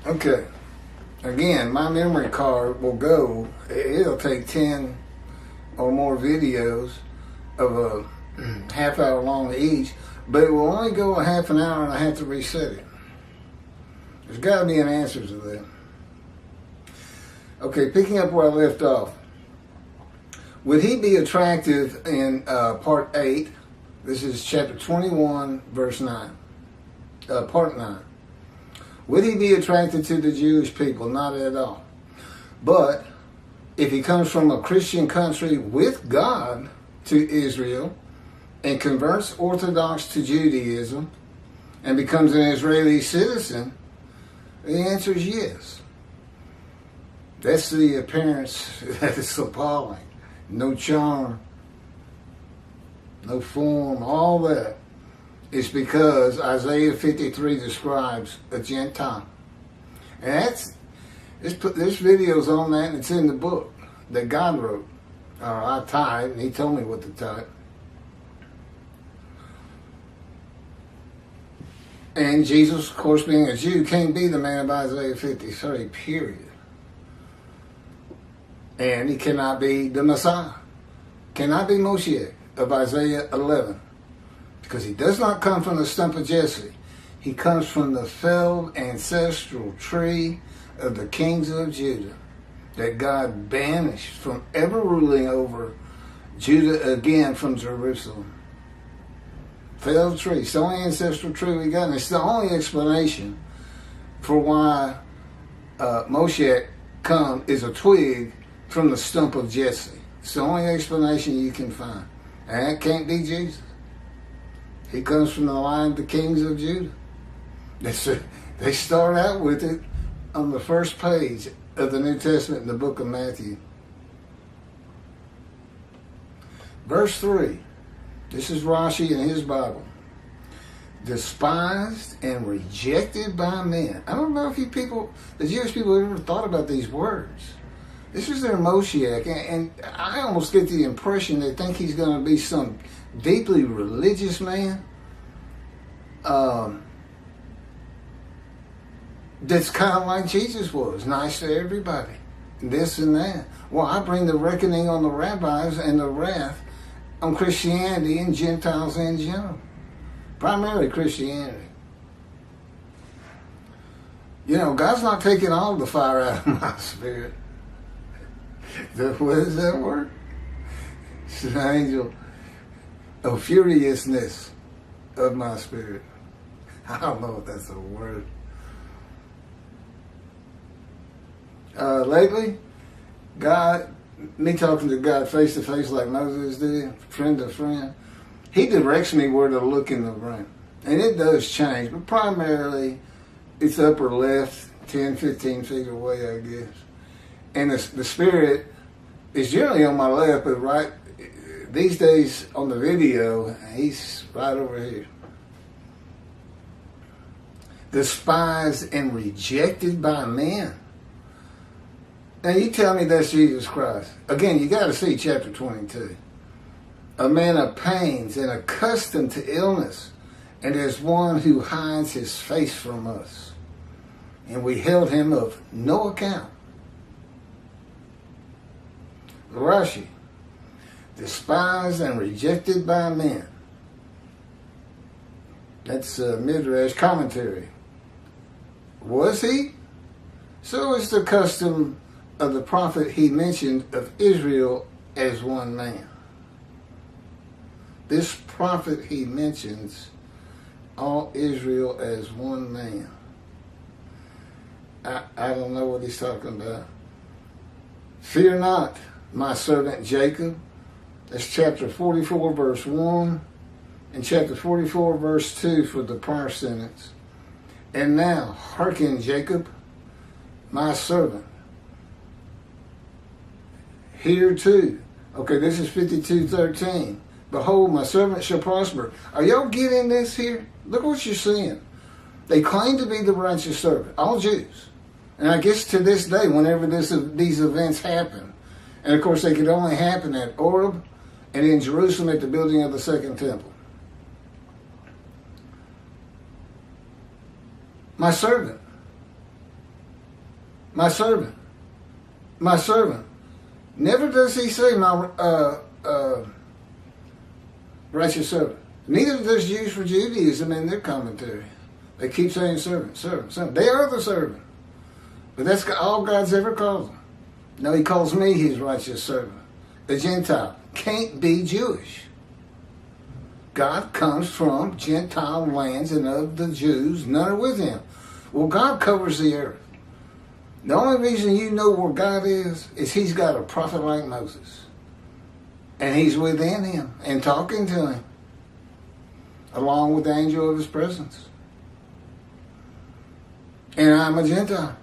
Okay. Again, my memory card will go, it'll take 10 or more videos of a half hour long each, but it will only go a half an hour and I have to reset it. There's got to be an answer to that. Okay, picking up where I left off. Would he be attractive in part 8? This is chapter 21, verse 9. Part 9. Would he be attracted to the Jewish people? Not at all. But if he comes from a Christian country with God to Israel and converts Orthodox to Judaism and becomes an Israeli citizen, the answer is yes. That's the appearance that is appalling. No charm, no form, all that. It's because Isaiah 53 describes a Gentile. And this video's on that, and it's in the book that God wrote. Or I typed, and he told me what to type. And Jesus, of course, being a Jew, can't be the man of Isaiah 53, period. And he cannot be the Messiah. Cannot be Moshiach of Isaiah 11. Because he does not come from the stump of Jesse. He comes from the felled ancestral tree of the kings of Judah that God banished from ever ruling over Judah again from Jerusalem. Felled tree. It's the only ancestral tree we got. And it's the only explanation for why Moshiach come is a twig from the stump of Jesse. It's the only explanation you can find. And that can't be Jesus. He comes from the line of the kings of Judah. They start out with it on the first page of the New Testament in the book of Matthew. Verse 3. This is Rashi in his Bible. Despised and rejected by men. I don't know if the Jewish people ever thought about these words. This is their Moshiach, and I almost get the impression they think he's going to be some deeply religious man that's kind of like Jesus was, nice to everybody, this and that. Well, I bring the reckoning on the rabbis and the wrath on Christianity and Gentiles in general, primarily Christianity. You know, God's not taking all the fire out of my spirit. What is that word? It's an angel of furiousness of my spirit. I don't know if that's a word. Lately, me talking to God face to face like Moses did, friend to friend, he directs me where to look in the room. And it does change, but primarily it's upper left, 10, 15 feet away, I guess. And the spirit is generally on my left, but right these days on the video, he's right over here. Despised and rejected by men. Now you tell me that's Jesus Christ. Again, you got to see chapter 22. A man of pains and accustomed to illness, and as one who hides his face from us. And we held him of no account. Rashi, despised and rejected by men. That's Midrash commentary. Was he? So is the custom of the prophet he mentioned of Israel as one man. This prophet he mentions all Israel as one man. I don't know what he's talking about. Fear not, my servant Jacob. That's chapter 44, verse 1, and chapter 44, verse 2 for the prior sentence. And now, hearken, Jacob, my servant. Hear too. Okay, this is 52:13. Behold, my servant shall prosper. Are y'all getting this here? Look what you're seeing. They claim to be the righteous servant, all Jews. And I guess to this day, whenever these events happen, and of course they could only happen at Oreb and in Jerusalem at the building of the second temple. My servant. My servant. My servant. Never does he say my righteous servant. Neither does Jews for Judaism in their commentary. They keep saying servant, servant, servant. They are the servant. But that's all God's ever called them. No, he calls me his righteous servant. A Gentile. Can't be Jewish. God comes from Gentile lands, and of the Jews, none are with him. Well, God covers the earth. The only reason you know where God is he's got a prophet like Moses. And he's within him and talking to him, along with the angel of his presence. And I'm a Gentile.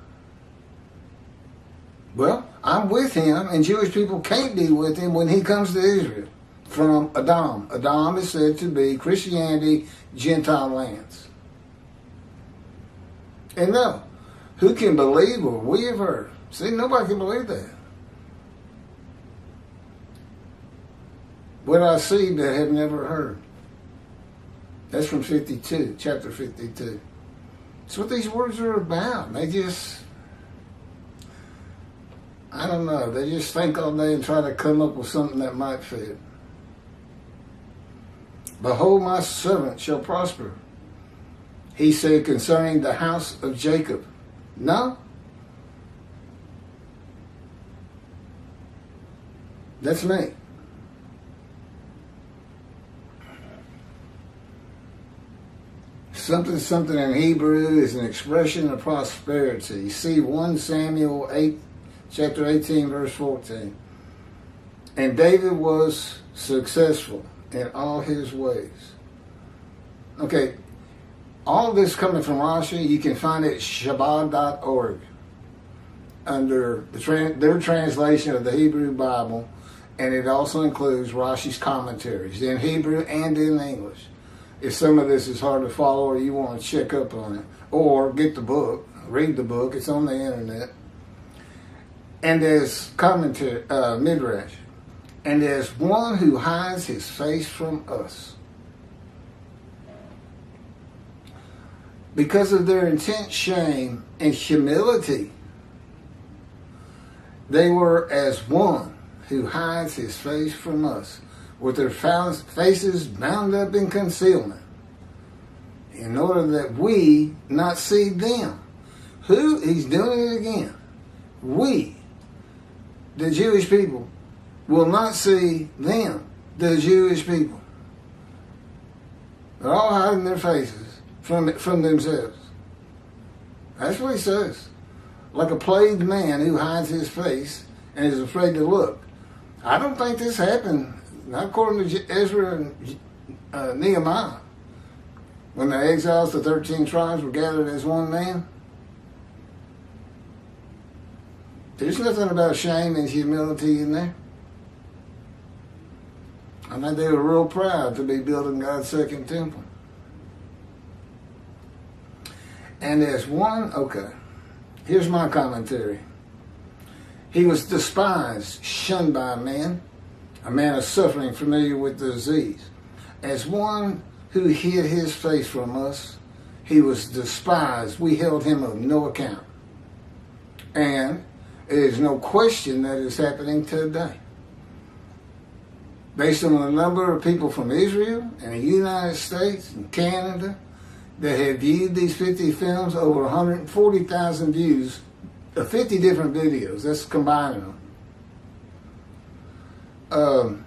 Well, I'm with him, and Jewish people can't be with him when he comes to Israel from Edom. Edom is said to be Christianity, Gentile lands. And no, who can believe what we have heard? See, nobody can believe that. What I see but have never heard. That's from 52, chapter 52. That's what these words are about. They just, I don't know, they just think all day and try to come up with something that might fit. Behold, my servant shall prosper. He said concerning the house of Jacob. No. That's me. Something in Hebrew is an expression of prosperity. You see 1 Samuel 8, chapter 18, verse 14. And David was successful in all his ways. Okay, all this coming from Rashi, you can find it at Shabbat.org under their translation of the Hebrew Bible, and it also includes Rashi's commentaries in Hebrew and in English. If some of this is hard to follow or you want to check up on it, or get the book, read the book, it's on the internet. And as commentary, Midrash, and as one who hides his face from us. Because of their intense shame and humility, they were as one who hides his face from us, with their faces bound up in concealment, in order that we not see them. Who? He's doing it again. We, the Jewish people, will not see them, the Jewish people. They're all hiding their faces from themselves. That's what he says. Like a plagued man who hides his face and is afraid to look. I don't think this happened, not according to Ezra and Nehemiah, when the exiles, the 13 tribes, were gathered as one man. There's nothing about shame and humility in there. I think they were real proud to be building God's second temple. And as one, okay, here's my commentary. He was despised, shunned by men, a man of suffering, familiar with the disease. As one who hid his face from us, he was despised. We held him of no account. And it is no question that is happening today. Based on the number of people from Israel and the United States and Canada that have viewed these 50 films, over 140,000 views of 50 different videos. That's combining them.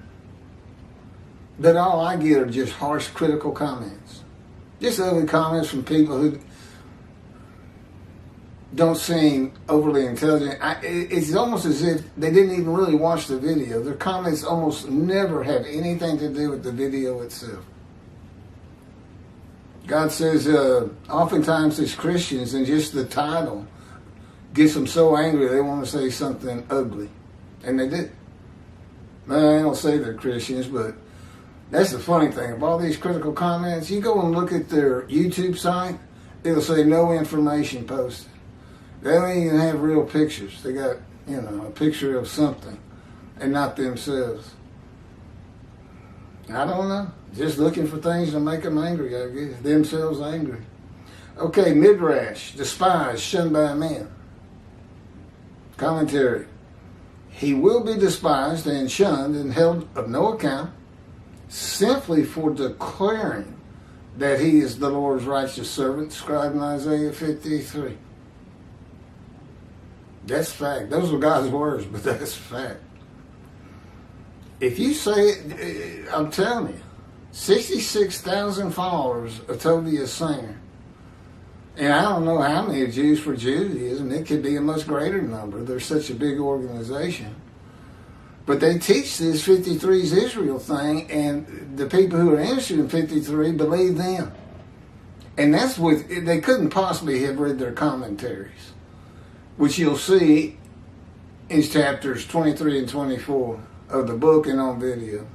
But all I get are just harsh, critical comments. Just ugly comments from people who don't seem overly intelligent. It's almost as if they didn't even really watch the video. Their comments almost never have anything to do with the video itself. God says oftentimes as Christians, and just the title gets them so angry they want to say something ugly. And they did. Well, I don't say they're Christians, but that's the funny thing. Of all these critical comments, you go and look at their YouTube site, it'll say no information posted. They don't even have real pictures. They got, a picture of something and not themselves. I don't know. Just looking for things to make them angry, I guess. Themselves angry. Okay, Midrash, despised, shunned by men. Commentary. He will be despised and shunned and held of no account simply for declaring that he is the Lord's righteous servant, described in Isaiah 53. That's fact. Those are God's words, but that's fact. If you say it, I'm telling you, 66,000 followers of Tobiah Singer. And I don't know how many Jews for Judaism. It could be a much greater number. They're such a big organization. But they teach this 53's Israel thing, and the people who are interested in 53 believe them. And that's what, they couldn't possibly have read their commentaries, which you'll see in chapters 23 and 24 of the book and on video.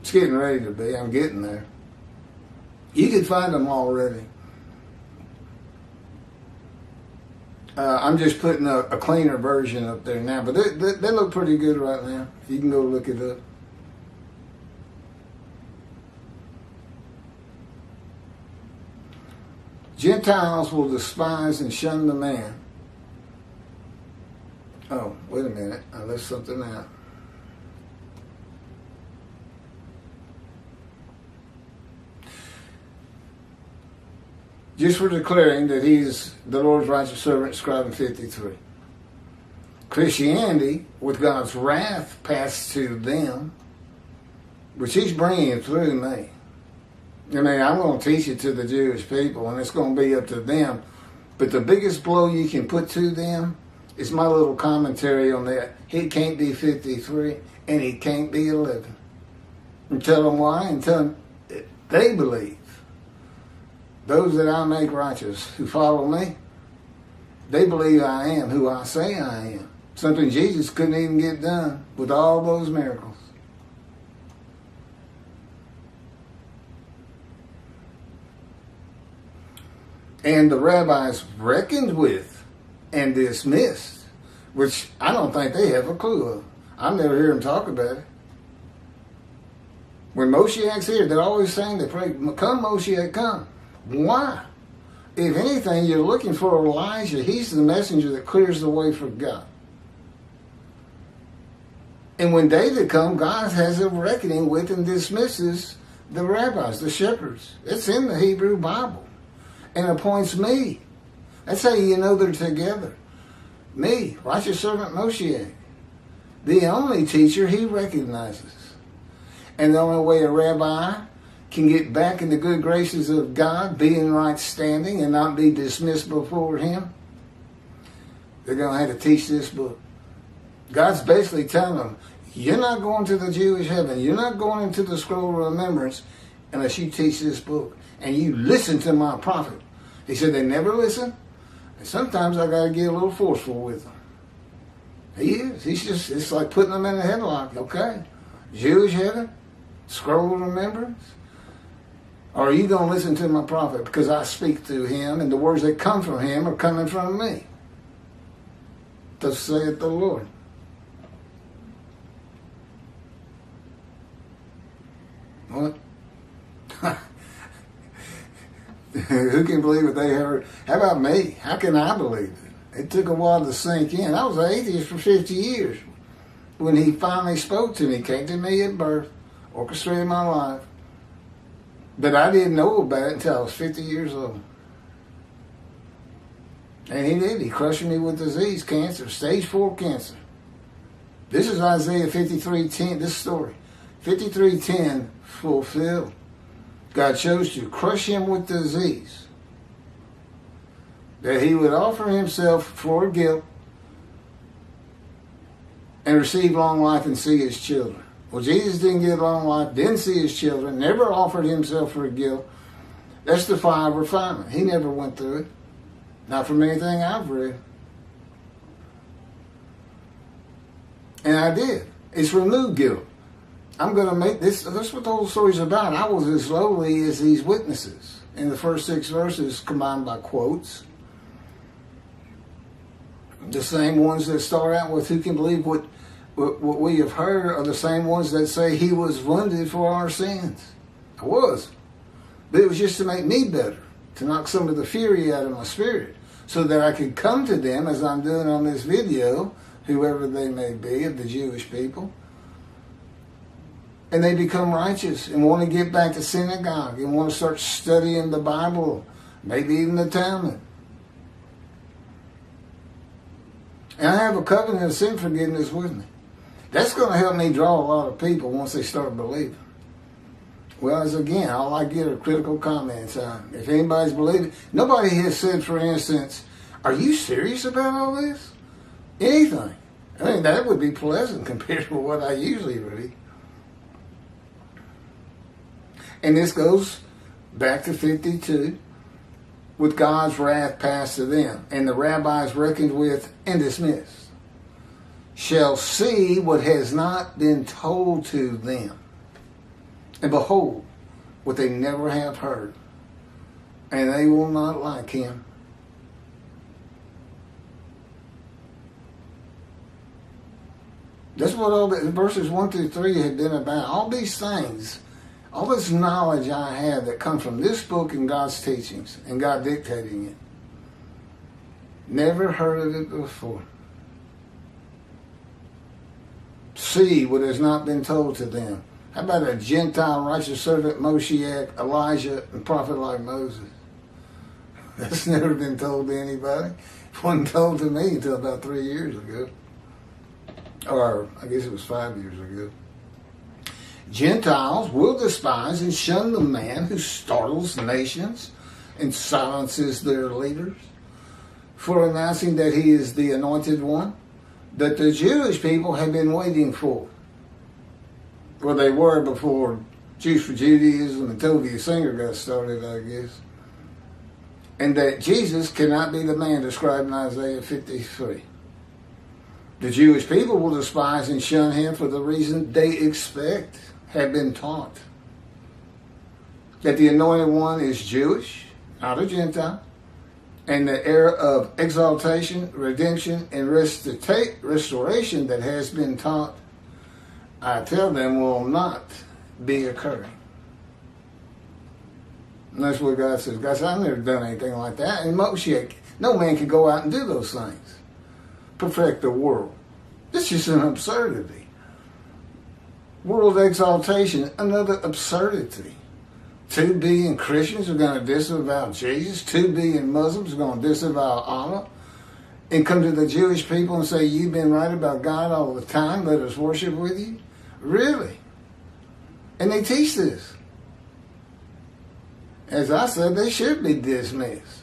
It's getting ready to be. I'm getting there. You can find them already. I'm just putting a cleaner version up there now, but they look pretty good right now. You can go look it up. Gentiles will despise and shun the man. Oh, wait a minute. I left something out. Just for declaring that he's the Lord's righteous servant, described in 53. Christianity, with God's wrath passed to them, which he's bringing through me. I mean, I'm going to teach it to the Jewish people, and it's going to be up to them. But the biggest blow you can put to them is my little commentary on that. He can't be 53, and he can't be 11. And tell them why, and tell them they believe. Those that I make righteous, who follow me, they believe I am who I say I am. Something Jesus couldn't even get done with all those miracles. And the rabbis reckoned with and dismissed, which I don't think they have a clue of. I never hear them talk about it. When Moshiach's here, they're always saying, they pray, come Moshiach, come. Why? If anything, you're looking for Elijah. He's the messenger that clears the way for God. And when David comes, God has a reckoning with and dismisses the rabbis, the shepherds. It's in the Hebrew Bible. And appoints me. That's how you know they're together. Me, righteous servant Moshiach. The only teacher he recognizes. And the only way a rabbi can get back in the good graces of God, be in right standing, and not be dismissed before him, they're going to have to teach this book. God's basically telling them, you're not going to the Jewish heaven. You're not going into the scroll of remembrance unless you teach this book. And you listen to my prophet. He said they never listen. And sometimes I got to get a little forceful with them. He is. He's just, it's like putting them in a headlock. Okay, Jewish heaven, scroll of remembrance. Or are you going to listen to my prophet because I speak through him and the words that come from him are coming from me? Thus saith the Lord. What? Who can believe what they heard? How about me? How can I believe it? It took a while to sink in. I was an atheist for 50 years. When he finally spoke to me, came to me at birth, orchestrated my life. But I didn't know about it until I was 50 years old. And he did. He crushed me with disease, cancer, stage 4 cancer. This is Isaiah 53:10, this story. 53:10 fulfilled. God chose to crush him with disease, that he would offer himself for guilt and receive long life and see his children. Well, Jesus didn't get long life, didn't see his children, never offered himself for guilt. That's the fire of refinement. He never went through it. Not from anything I've read. And I did. It's renewed guilt. I'm going to make this, that's what the whole story's about. I was as lowly as these witnesses. In the first 6 verses combined by quotes. The same ones that start out with, who can believe what we have heard, are the same ones that say he was wounded for our sins. I was. But it was just to make me better. To knock some of the fury out of my spirit. So that I could come to them, as I'm doing on this video, whoever they may be, of the Jewish people. And they become righteous and want to get back to synagogue and want to start studying the Bible, maybe even the Talmud. And I have a covenant of sin forgiveness with me. That's going to help me draw a lot of people once they start believing. Well, as again, all I get are critical comments on. If anybody's believing, nobody has said, for instance, are you serious about all this? Anything. I mean, that would be pleasant compared to what I usually read. And this goes back to 52, with God's wrath passed to them, and the rabbis reckoned with and dismissed, shall see what has not been told to them, and behold, what they never have heard, and they will not like him. That's what all the verses 1 through 3 had been about. All these things, all this knowledge I have that comes from this book and God's teachings and God dictating it. Never heard of it before. See what has not been told to them. How about a Gentile righteous servant, Moshiach, Elijah, and prophet like Moses? That's never been told to anybody. It wasn't told to me until about 3 years ago. Or I guess it was 5 years ago. Gentiles will despise and shun the man who startles nations and silences their leaders for announcing that he is the anointed one that the Jewish people have been waiting for. Well, they were before Jews for Judaism and Toby Singer got started, I guess. And that Jesus cannot be the man described in Isaiah 53. The Jewish people will despise and shun him for the reason they expect, have been taught. That the anointed one is Jewish, not a Gentile, and the era of exaltation, redemption, and restoration that has been taught, I tell them, will not be occurring. And that's what God says. God says, I've never done anything like that. And Moshiach, no man can go out and do those things. Perfect the world. This is an absurdity. World exaltation, another absurdity. 2 billion Christians are going to disavow Jesus. 2 billion Muslims are going to disavow Allah. And come to the Jewish people and say, you've been right about God all the time. Let us worship with you. Really? And they teach this. As I said, they should be dismissed.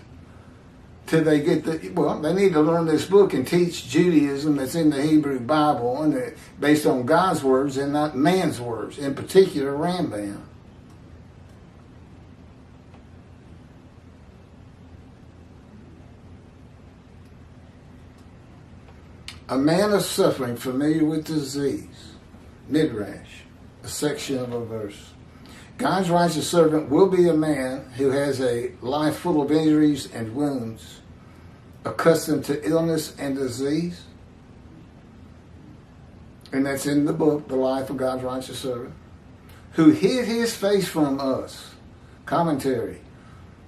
Till they get they need to learn this book and teach Judaism that's in the Hebrew Bible and based on God's words and not man's words, in particular Rambam. A man of suffering, familiar with disease, midrash, a section of a verse. God's righteous servant will be a man who has a life full of injuries and wounds, accustomed to illness and disease. And that's in the book, The Life of God's Righteous Servant, who hid his face from us. Commentary.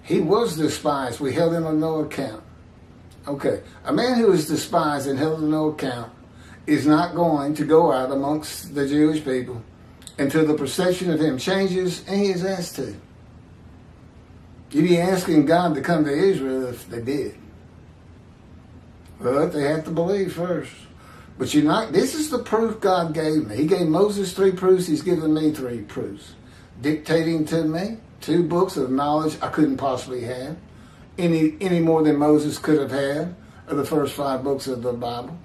He was despised. We held him on no account. Okay, a man who is despised and held on no account is not going to go out amongst the Jewish people until the perception of him changes and he is asked to. You'd be asking God to come to Israel if they did. But they have to believe first. But this is the proof God gave me. He gave Moses 3 proofs, he's given me 3 proofs. Dictating to me 2 books of knowledge I couldn't possibly have. Any more than Moses could have had of the first 5 books of the Bible.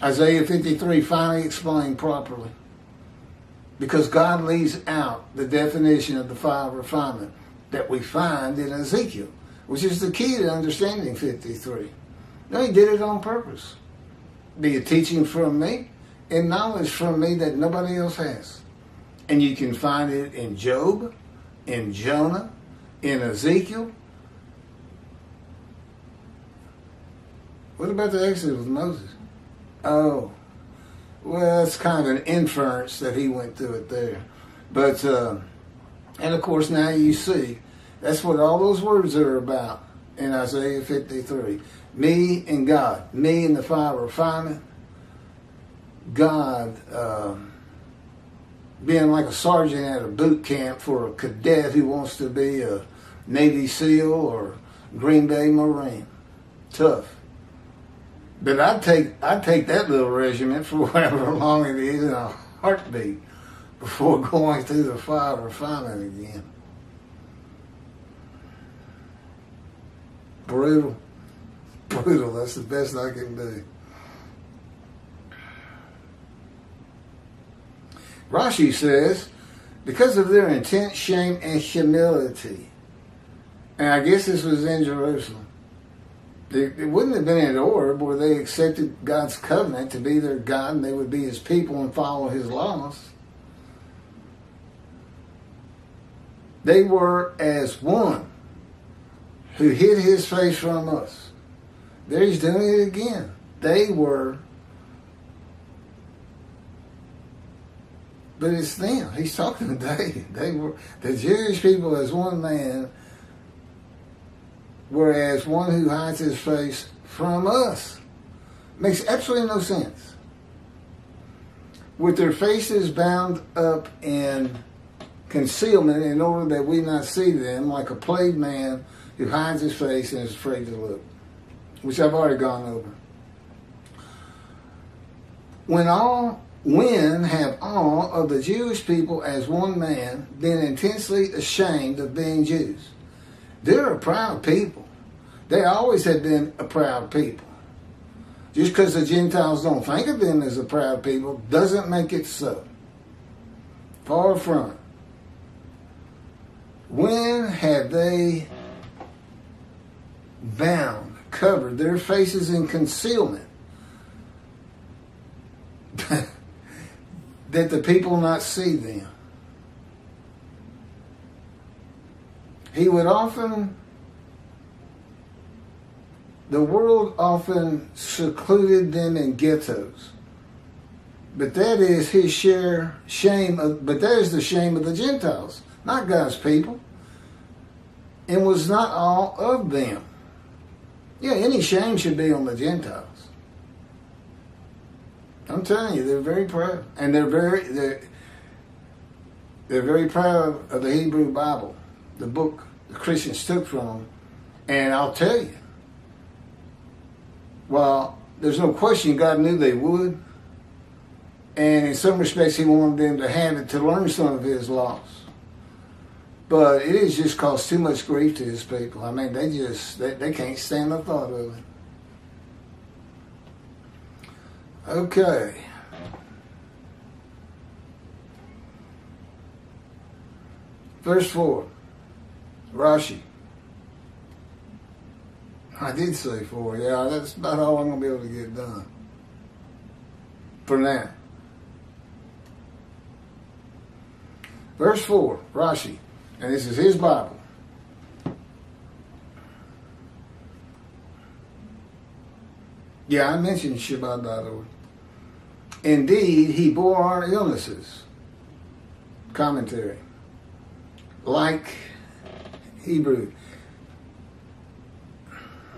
Isaiah 53 finally explained properly. Because God leaves out the definition of the fire of refinement that we find in Ezekiel, which is the key to understanding 53. No, he did it on purpose. Be a teaching from me and knowledge from me that nobody else has. And you can find it in Job, in Jonah, in Ezekiel. What about the Exodus with Moses? Oh, well, it's kind of an inference that he went through it there. But, and of course, now you see, that's what all those words are about. in Isaiah 53. Me and God. Me and the fire refinement. God being like a sergeant at a boot camp for a cadet who wants to be a Navy SEAL or Green Bay Marine. Tough. But I'd take that little regiment for however long it is in a heartbeat before going through the fire refinement again. Brutal. Brutal. That's the best I can do. Rashi says, because of their intense shame and humility, and I guess this was in Jerusalem, it wouldn't have been in Orb where they accepted God's covenant to be their God and they would be his people and follow his laws. They were as one who hid his face from us. There he's doing it again. They were, but it's them. He's talking today. They were, the Jewish people as one man, whereas one who hides his face from us. Makes absolutely no sense. With their faces bound up in concealment in order that we not see them, like a plagued man who hides his face and is afraid to look, which I've already gone over. When have all of the Jewish people as one man been intensely ashamed of being Jews? They're a proud people. They always have been a proud people. Just because the Gentiles don't think of them as a proud people doesn't make it so. Far from it. When have they bound, covered their faces in concealment that the people not see them? The world often secluded them in ghettos. But that is his but that is the shame of the Gentiles, not God's people. And was not all of them. Yeah, any shame should be on the Gentiles. I'm telling you, they're very proud. And they're very proud of the Hebrew Bible, the book the Christians took from them. And I'll tell you, well, there's no question God knew they would. And in some respects, he wanted them to have it to learn some of his laws. But it has just caused too much grief to his people. I mean, they can't stand the thought of it. Okay. Verse 4. Rashi. I did say 4. Yeah, that's about all I'm going to be able to get done. For now. Verse 4. Rashi. And this is his Bible. Yeah, I mentioned Shabbat.org. Indeed, he bore our illnesses. Commentary. Like Hebrew.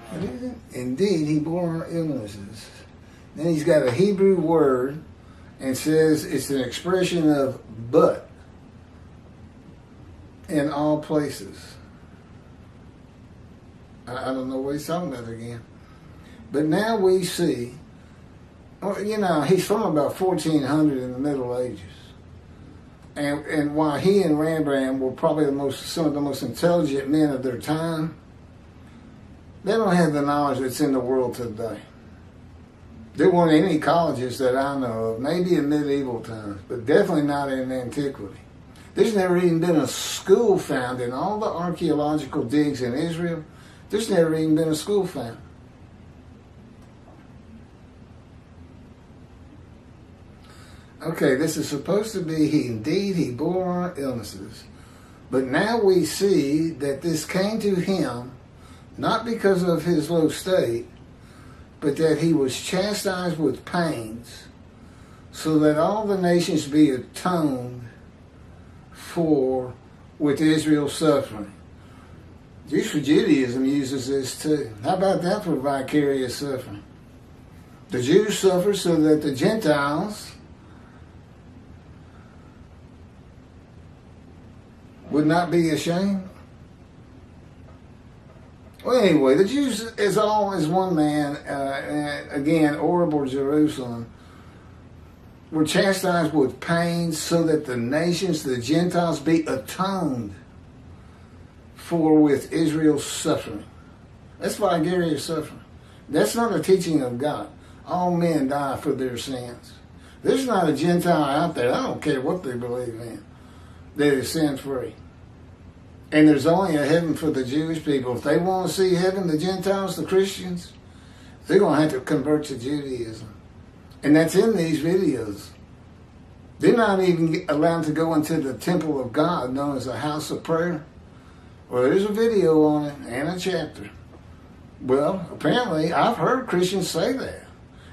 What is it? Indeed, he bore our illnesses. Then he's got a Hebrew word and says it's an expression of but in all places. I don't know what he's talking about again. But now we see, he's from about 1400 in the Middle Ages. And while he and Rembrandt were probably some of the most intelligent men of their time, they don't have the knowledge that's in the world today. There weren't any colleges that I know of, maybe in medieval times, but definitely not in antiquity. There's never even been a school found in all the archaeological digs in Israel. There's never even been a school found. Okay, this is supposed to be, indeed he bore our illnesses. But now we see that this came to him not because of his low state, but that he was chastised with pains, so that all the nations be atoned for with Israel's suffering. Jews for Judaism uses this too. How about that for vicarious suffering? The Jews suffer so that the Gentiles would not be ashamed. Well, anyway, the Jews is all as one man, again, horrible Jerusalem, were chastised with pain so that the nations, the Gentiles, be atoned for with Israel's suffering. That's vicarious suffering. That's not a teaching of God. All men die for their sins. There's not a Gentile out there, I don't care what they believe in, that is sin-free. And there's only a heaven for the Jewish people. If they want to see heaven, the Gentiles, the Christians, they're going to have to convert to Judaism. And that's in these videos. They're not even allowed to go into the temple of God, known as a house of prayer. Well, there's a video on it and a chapter. Well, apparently, I've heard Christians say that.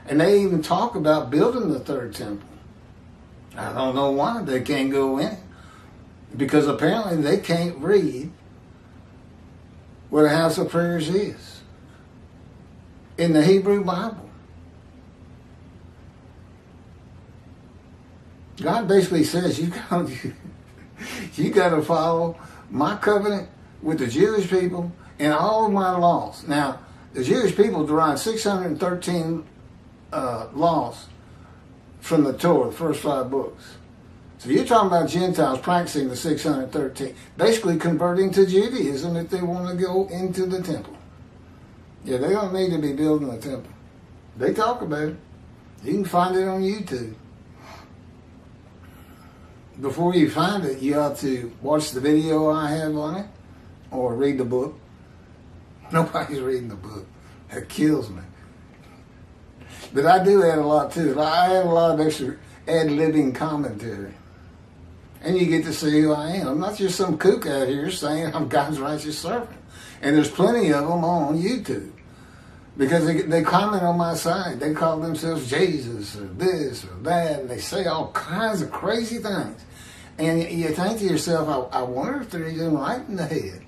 And they even talk about building the third temple. I don't know why they can't go in it. Because apparently they can't read what a house of prayers is in the Hebrew Bible. God basically says you got to follow my covenant with the Jewish people and all of my laws. Now, the Jewish people derived 613 laws from the Torah, the first 5 books. So you're talking about Gentiles practicing the 613, basically converting to Judaism if they want to go into the temple. Yeah, they don't need to be building a temple. They talk about it. You can find it on YouTube. Before you find it, you ought to watch the video I have on it or read the book. Nobody's reading the book. That kills me. But I do add a lot to it. I add a lot of extra ad-libbing commentary. And you get to see who I am. I'm not just some kook out here saying I'm God's righteous servant. And there's plenty of them on YouTube. Because they comment on my side. They call themselves Jesus or this or that. And they say all kinds of crazy things. And you think to yourself, I wonder if they're even right in the head.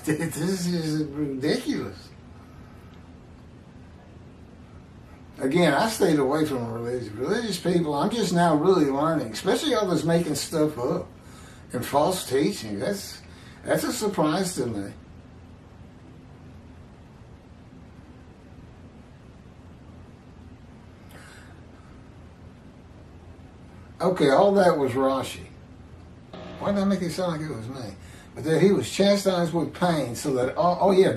This is ridiculous. Again, I stayed away from religious people. I'm just now really learning, especially all this making stuff up and false teaching. That's a surprise to me. Okay, all that was Rashi. Why did I make it sound like it was me? But that he was chastised with pain so that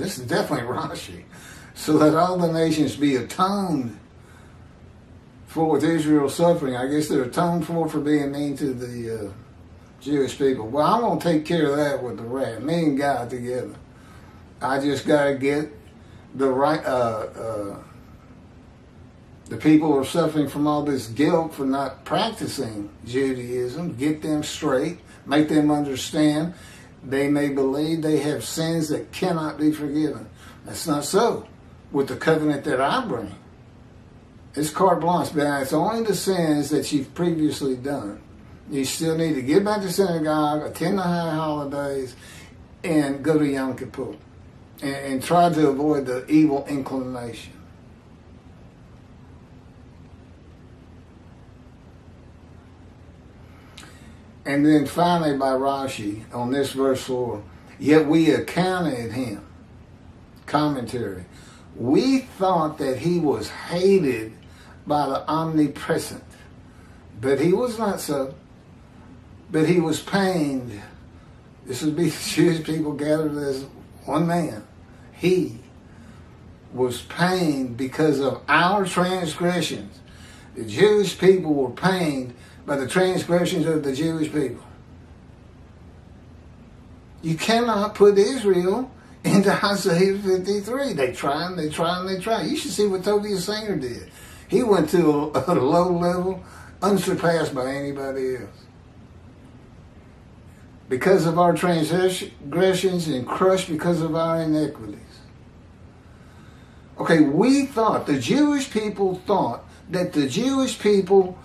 this is definitely Rashi, so that all the nations be atoned for with Israel's suffering. I guess they're atoned for being mean to the Jewish people. Well, I'm going to take care of that with the wrath. Me and God together. I just got to get the right. The people are suffering from all this guilt for not practicing Judaism. Get them straight. Make them understand they may believe they have sins that cannot be forgiven. That's not so with the covenant that I bring. It's carte blanche, but it's only the sins that you've previously done. You still need to get back to synagogue, attend the high holidays, and go to Yom Kippur. And try to avoid the evil inclination. And then finally by Rashi on this verse 4, yet we accounted him, commentary, we thought that he was hated by the omnipresent, but he was not so, but he was pained. This would be the Jewish people gathered as one man. He was pained because of our transgressions. The Jewish people were pained by the transgressions of the Jewish people. You cannot put Israel into Isaiah 53. They try and they try and they try. You should see what Tobias Singer did. He went to a low level unsurpassed by anybody else. Because of our transgressions and crushed because of our iniquities. Okay, we thought, the Jewish people thought that the Jewish people